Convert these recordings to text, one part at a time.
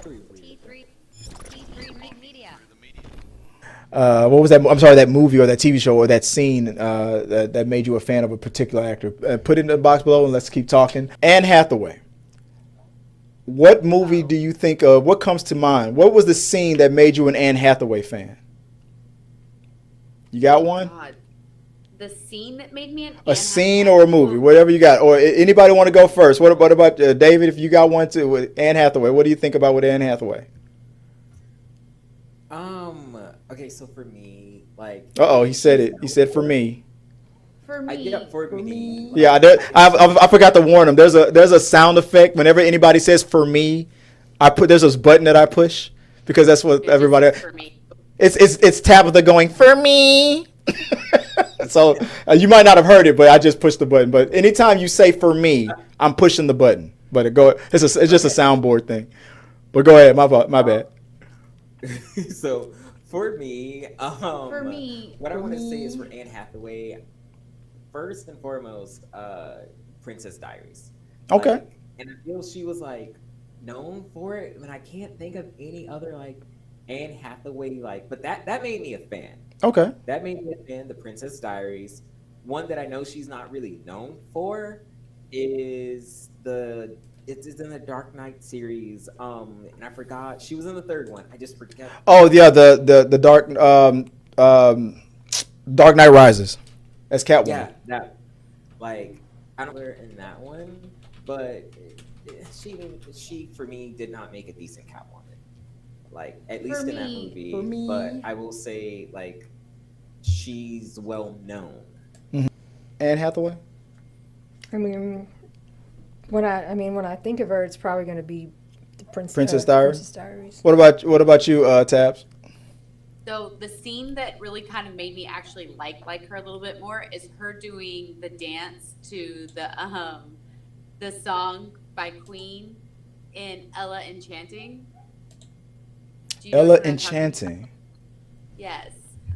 T3 T3 Media. What was that? I'm sorry, that movie or that TV show or that scene that made you a fan of a particular actor. Put it in the box below and let's keep talking. Anne Hathaway. What movie Oh do you think of? What comes to mind? What was the scene that made you an Anne Hathaway fan? You got oh one? God, the scene that made me an A Anne scene Hathaway. or a movie, Oh, whatever you got. Or anybody want to go first? What about David? If you got one too, with Anne Hathaway, what do you think about with Anne Hathaway? Okay, so for me, like, Uh oh, he said she's it. He known said for for, me. for yeah, me, for For me, me. Yeah, like, I forgot to warn him. There's a sound effect whenever anybody says for me. There's this button that I push because that's what it just everybody. says for me. It's Tabitha going for me. So you might not have heard it, but I just pushed the button. But anytime you say for me, I'm pushing the button. But it's just a okay. soundboard thing. But go ahead, my bad. Um, so for me, For me, what I For want to say is for me. Anne Hathaway, first and foremost, Princess Diaries. Okay, And I feel she was like known for it, but I can't think of any other like Anne Hathaway but that made me a fan. okay. That made me a fan. The Princess Diaries. One that I know she's not really known for is it's in the Dark Knight series. And I forgot she was in the third one. I just forget. Oh yeah, the um Dark Knight Rises as Catwoman. Yeah, that like I don't know her in that one, but she for me did not make a decent Catwoman. Like at for least in that me, For movie, but me. I will say like she's well known. Hmm. Anne Hathaway. I mean, when I think of her, it's probably going to be Princess Diaries. Princess Diaries. What about you, Tabs? so the scene that really kind of made me actually like her a little bit more is her doing the dance to the song by Queen in Ella Enchanting. Do you know Ella what I'm talking about? Enchanting. Yes.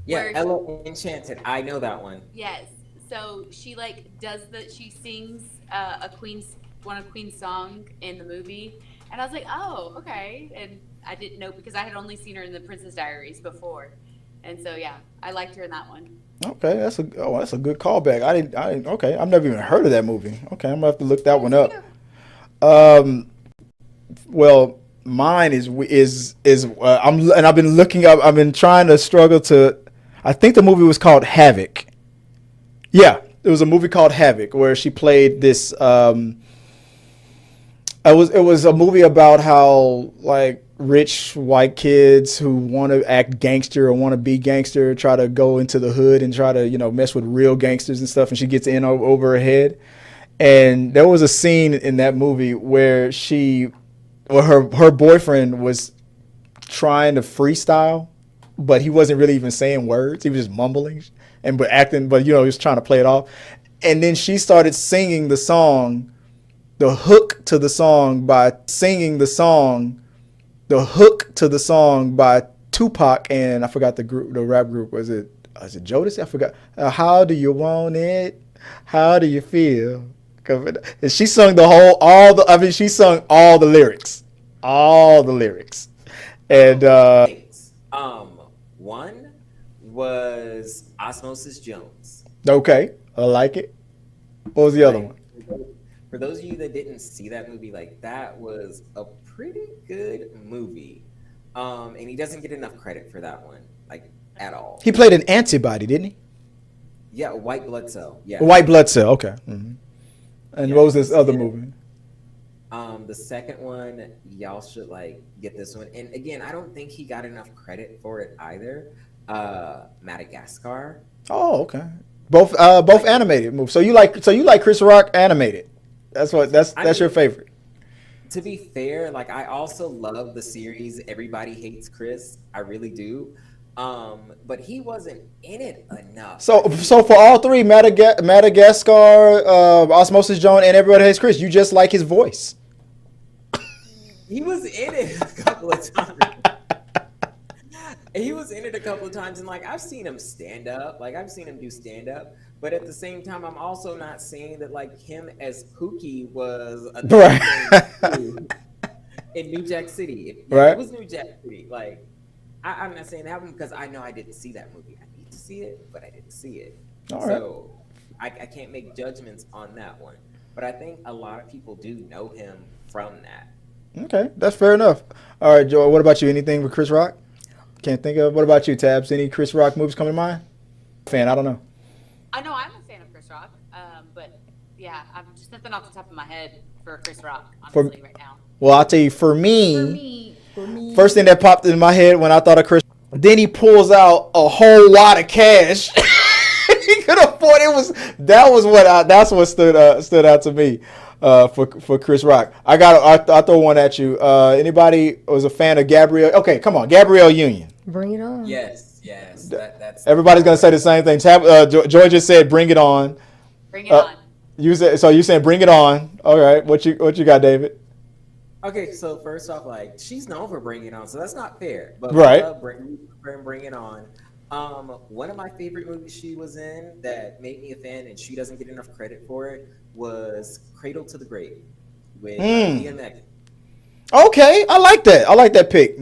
Yeah, Where Ella Enchanted. I know that one. yes. So she like she sings a Queen's one of Queen's song in the movie, and I was like, oh, okay. And I didn't know because I had only seen her in the Princess Diaries before, and so yeah, I liked her in that one. Okay, that's a good callback. I didn't. Okay, I've never even heard of that movie. Okay, I'm gonna have to look that one up. Um, well, mine I've been looking up. I've been trying to struggle to. I think the movie was called Havoc. Yeah, it was a movie called Havoc where she played this. It was a movie about how like rich white kids who want to act gangster or want to be gangster try to go into the hood and try to mess with real gangsters and stuff, and she gets in over her head. And there was a scene in that movie where her boyfriend was trying to freestyle, but he wasn't really even saying words. He was just mumbling and but acting, but he was trying to play it off. And then she started singing the song, the hook to the song by singing the hook to the song by Tupac and I forgot the rap group. Was it Jodeci? I forgot. How do you want it? How do you feel? And she sung she sung all the lyrics, and Two things. One was Osmosis Jones. okay, I like it. What was the other one? Like for those of you that didn't see that movie, like that was a pretty good movie. And he doesn't get enough credit for that one, like at all. He played an antibody, didn't he? Yeah, White Blood Cell. A Yeah, white blood cell. Okay. And what was this yes. other And movie? the second one, y'all should like get this one. And again, I don't think he got enough credit for it either. Madagascar. Oh, okay. Both Like, animated movies. So you like Chris Rock animated. I That's your mean, favorite. to be fair, like I also love the series Everybody Hates Chris. I really do. But he wasn't in it enough. Like So for all three, Madagascar, Osmosis Jones, and Everybody Hates Chris, you just like his voice. he was in it a couple of times. He was in it a couple of times, and like I've seen him stand up, like I've seen him do stand up. But at the same time, I'm also not saying that like him as Pookie was a Right. bad thing too. in New Jack City. Right. It was New Jack City. Like, I'm not saying that one because I know I didn't see that movie. I need to see it, but I didn't see it. All right. So I can't make judgments on that one. But I think a lot of people do know him from that. Okay, that's fair enough. All right, Joy, what about you? Anything with Chris Rock? Can't think of. What about you, Tabs? Any Chris Rock movies coming to mind? Fan, I don't know. I know I'm a fan of Chris Rock, but yeah, I'm just nothing off the top of my head for Chris Rock, honestly, right now. Well, I'll tell you, for For me, me, first thing that popped in my head when I thought of Chris, then he pulls out a whole wad of cash. He could afford it. That's what stood out to me for Chris Rock. I'll throw one at you. Anybody was a fan of Gabrielle? Okay, come on, Gabrielle Union. Bring it on. Yes. That's Everybody's gonna say the same thing. Joy just said, "Bring it on." bring it on. You saying, "Bring it on." All right, what you got, David? Okay, so first off, like, she's known for Bring It On, so that's not fair. But Right. I love Bring It On. One of my favorite movies she was in that made me a fan, and she doesn't get enough credit for it, was Cradle to the Grave with DMX. Okay, I like that. I like that pick.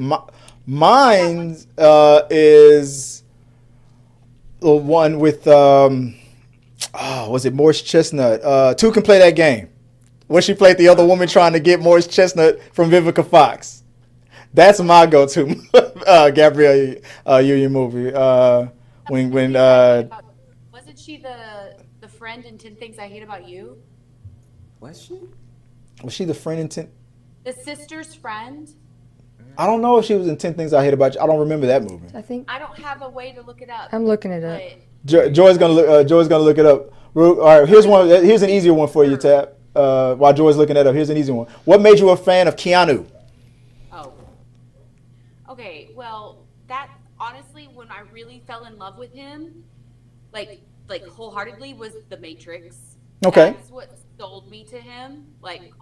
Mine is the one with was it Morris Chestnut? Two Can Play That Game. When she played the other woman trying to get Morris Chestnut from Vivica Fox. That's my go-to Gabrielle Union movie. Wasn't she the friend in 10 Things I Hate About You? Was she? Was she the friend in 10? The sister's friend? I don't know if she was in 10 Things I Hate About You. I don't remember that movie. I think I don't have a way to look it up. I'm looking it up. But Joy's gonna look it up. All right, here's one. Here's an easier one for you, Tab. While Joy's looking that up, here's an easy one. What made you a fan of Keanu? oh. Okay, well, that honestly, when I really fell in love with him, like wholeheartedly, was The Matrix. Okay. That's what sold me to him. Like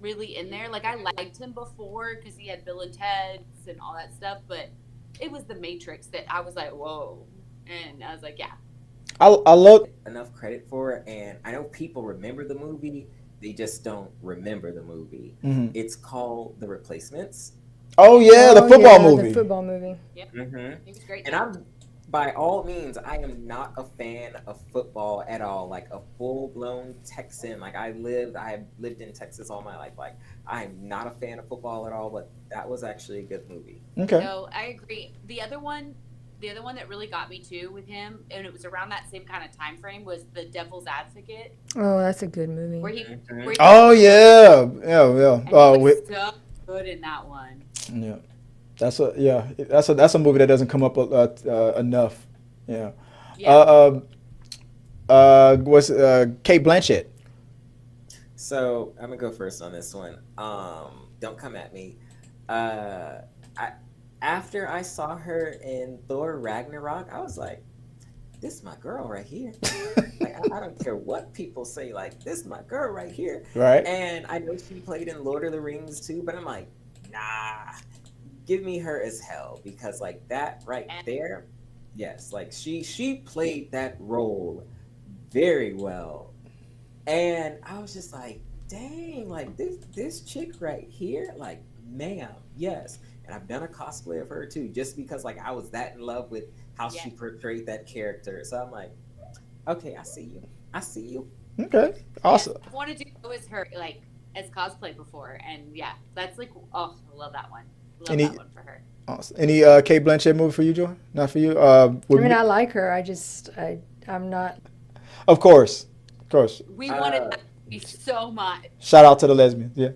really in there. Like, I liked him before because he had Bill and Ted's and all that stuff, but it was The Matrix that I was like, whoa. And I was like, yeah. I love. Enough credit for it, and I know people remember the movie, they just don't remember the movie. Mhm. It's called The Replacements. Oh yeah, the football movie. The football movie. Mm-hmm. He was great. And I'm, by all means, I am not a fan of football at all. Like a full-blown Texan. Like I have lived in Texas all my life. Like I am not a fan of football at all, but that was actually a good movie. Okay. No, I agree. The other one that really got me too with him, and it was around that same kind of time frame, was The Devil's Advocate, Oh, that's a good movie. where he. Mhm. Where he Oh yeah. and he was so good in that one. Yeah. That's a movie that doesn't come up enough. Yeah. Yeah. What's Kate Blanchett? So I'm gonna go first on this one. Don't come at me. After I saw her in Thor Ragnarok, I was like, this is my girl right here. Like, I don't care what people say, like, this is my girl right here. Right. And I know she played in Lord of the Rings too, but I'm like, nah, give me her as hell, because like that right there, yes, like she played that role very well. And I was just like, dang, like this chick right here, like, ma'am, yes. And I've done a cosplay of her too, just because like I was that in love with how she portrayed that character. So I'm like, okay, I see you. Okay. Awesome. I've wanted to go as her, like, as cosplay before, and yeah, that's like, oh, I love that one. Love that one for her. Awesome. Any Kate Blanchett movie for you, Joy? Not for you? I mean, I like her. I'm not. Of course. We wanted that to be so much. Shout out to the lesbians. Yeah.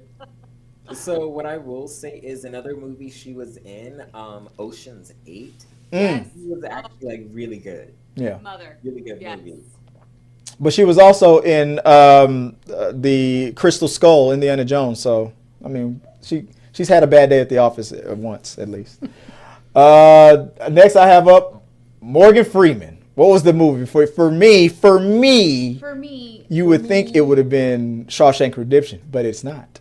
So what I will say is another movie she was in, Ocean's 8. Yes. She was actually like really good. Yeah. Mother. Really good Yes. movie. But she was also in the Crystal Skull, Indiana Jones. So I mean, she's had a bad day at the office once at least. Next, I have up Morgan Freeman. What was the movie for me? For me, You would think it would have been Shawshank Redemption, but it's not.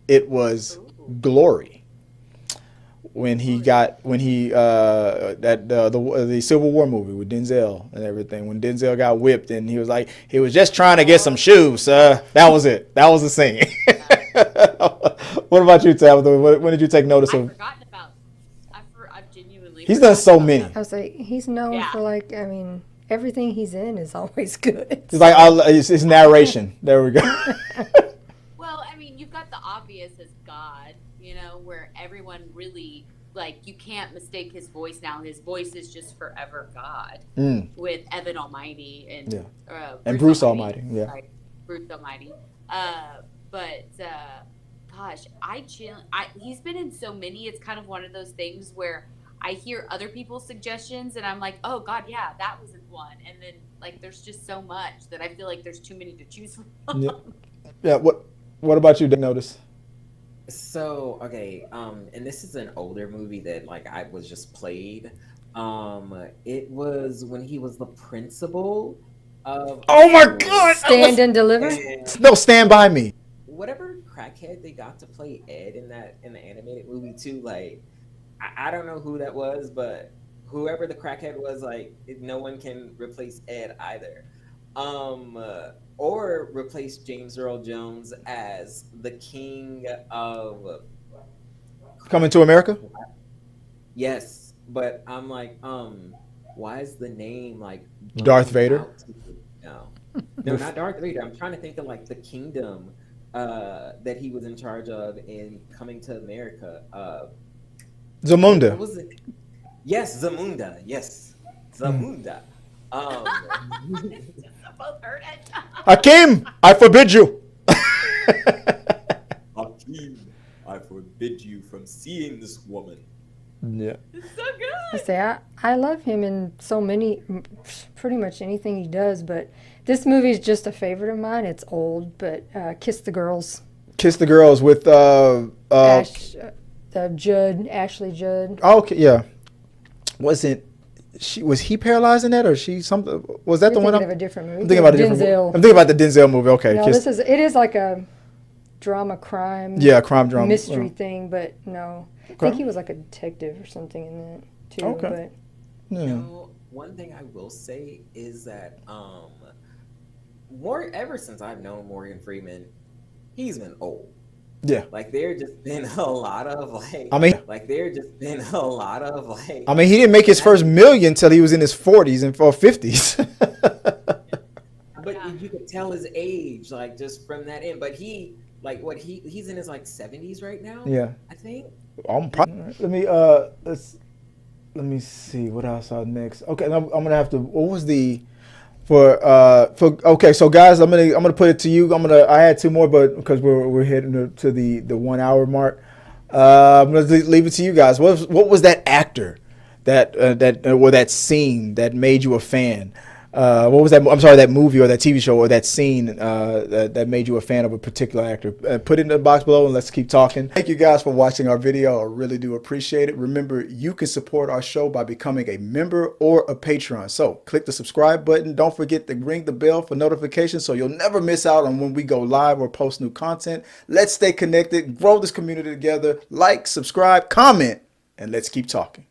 It was Glory. When he the Civil War movie with Denzel and everything. When Denzel got whipped and he was like, he was just trying to get some shoes, sir. That was it. That was the scene. What about you, Tabitha? When did you take notice I've of? forgotten about. I've genuinely. He's done forgotten so about many. that. I was like, he's known Yeah. for like, I mean, everything he's in is always good. It's like it's narration. There we go. Well, I mean, you've got the obvious as God, where everyone really like you can't mistake his voice now. His voice is just forever God with Evan Almighty and Yeah. And Bruce Almighty. Yeah. Sorry, Bruce Almighty. Gosh, he's been in so many. It's kind of one of those things where I hear other people's suggestions and I'm like, oh God, yeah, that was one. And then like there's just so much that I feel like there's too many to choose from. Yeah. Yeah. What about you, Dick? Notice? So okay, and this is an older movie that like I was just played. It was when he was the principal of. Oh my God! Stand and Deliver. And No, Stand By Me. whatever crackhead they got to play Ed in the animated movie too, like I don't know who that was, but whoever the crackhead was, like no one can replace Ed either. Or replace James Earl Jones as the king of Coming to America. yes, but I'm like, why is the name like Darth bugging Vader? out to me? No, not Darth Vader. I'm trying to think of like the kingdom that he was in charge of in Coming to America. What Zamunda. was it? Yes, Zamunda. Yes, Zamunda. Both heard it. Hakim, I forbid you. Hakeem, I forbid you from seeing this woman. Yeah. It's so I good. say I love him in so many, pretty much anything he does. But this movie is just a favorite of mine. It's old, but Kiss the Girls. Kiss the Girls with Ashley Judd. Oh, okay, yeah. Was he paralyzed in that, or she something? Was that You're the one? thinking of a different movie. I'm thinking about a different. Denzel. I'm thinking about the Denzel movie. Okay, No, Kiss, it is like a drama crime. yeah, crime drama mystery thing, but no. I Okay. think he was like a detective or something in that too. Okay. You Yeah. know, one thing I will say is that ever since I've known Morgan Freeman, he's been old. Yeah. Like there just been a lot of like I mean, he didn't make his first million till he was in his 40s and 50s. but Yeah. you could tell his age like just from that end. But he's in his like 70s right now. Yeah. I think. Let me see what else next. Okay, I'm gonna have to. What was the okay? So guys, I'm gonna put it to you. I had two more, but because we're heading to the 1 hour mark, I'm gonna leave it to you guys. What was that actor or that scene that made you a fan? What was that? I'm sorry, that movie or that TV show or that scene that made you a fan of a particular actor? Put it in the box below and let's keep talking. Thank you guys for watching our video. I really do appreciate it. Remember, you can support our show by becoming a member or a patron. So click the subscribe button. Don't forget to ring the bell for notifications so you'll never miss out on when we go live or post new content. Let's stay connected, grow this community together. Like, subscribe, comment, and let's keep talking.